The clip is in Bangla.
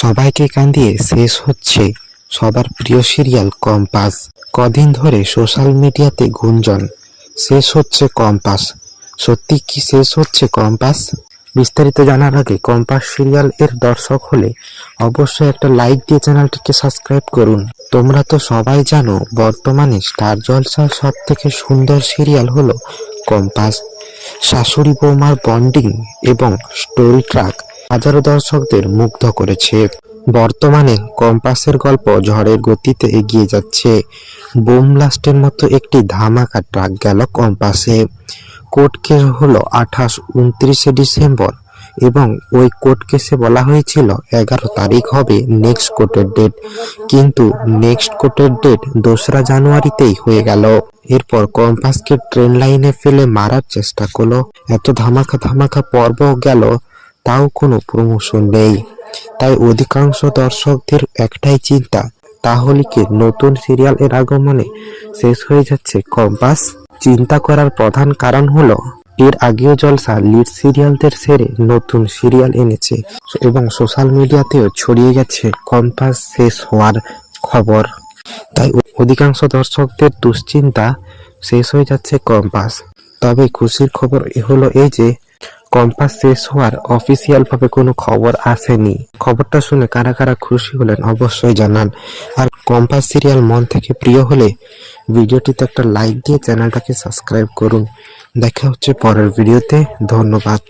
সবাইকে কাঁদিয়ে শেষ হচ্ছে সবার প্রিয় সিরিয়াল কম্পাস। কদিন ধরে সোশ্যাল মিডিয়াতে গুঞ্জন শেষ হচ্ছে কম্পাস। সত্যি কি শেষ হচ্ছে কম্পাস? বিস্তারিত জানার আগে কম্পাস সিরিয়াল এর দর্শক হলে অবশ্যই একটা লাইক দিয়ে চ্যানেলটিকে সাবস্ক্রাইব করুন। তোমরা তো সবাই জানো বর্তমানে স্টার জলসার সব থেকে সুন্দর সিরিয়াল হলো কম্পাস। শাশুড়ি বৌমার বন্ডিং এবং স্টোরি ট্র্যাক হাজারো দর্শকদের মুগ্ধ করেছে। বর্তমানে কম্পাসের গল্প ঝড়ের গতিতে এগিয়ে যাচ্ছে। বোম ব্লাস্টের মতো একটি ধামাকা ট্রাক গেল কম্পাসে। কোর্ট কেস হলো 29 ডিসেম্বর এবং ওই কোর্ট কেসে বলা হয়েছিল 11 তারিখ হবে নেক্সট কোর্টের ডেট, কিন্তু নেক্সট কোর্টের ডেট 2রা জানুয়ারিতেই হয়ে গেল। এরপর কম্পাসকে ট্রেন লাইনে ফেলে মারার চেষ্টা করলো। এত ধামাকা পর্ব গেল, তাও কোনো প্রমোশন নেই। তাই অধিকাংশ দর্শকদের একটাই চিন্তা, তাহলে কি নতুন সিরিয়াল এর আগমনে শেষ হয়ে যাচ্ছে কম্পাস? চিন্তা করার প্রধান কারণ হলো এর আগেও জলসা লিড সিরিয়ালদের ছেড়ে নতুন সিরিয়াল এনেছে এবং সোশ্যাল মিডিয়াতেও ছড়িয়ে গেছে কম্পাস শেষ হওয়ার খবর। তাই অধিকাংশ দর্শকদের দুশ্চিন্তা শেষ হয়ে যাচ্ছে কম্পাস। তবে খুশির খবর হলো এই যে কম্পাস শেষ হওয়ার অফিসিয়াল ভাবে কোনো খবর আসেনি। খবরটা শুনে কারা কারা খুশি হলেন অবশ্যই জানান। আর কম্পাস সিরিয়াল মন থেকে প্রিয় হলে ভিডিওটিতে একটা লাইক দিয়ে চ্যানেলটাকে সাবস্ক্রাইব করুন। দেখা হচ্ছে পরের ভিডিওতে। ধন্যবাদ।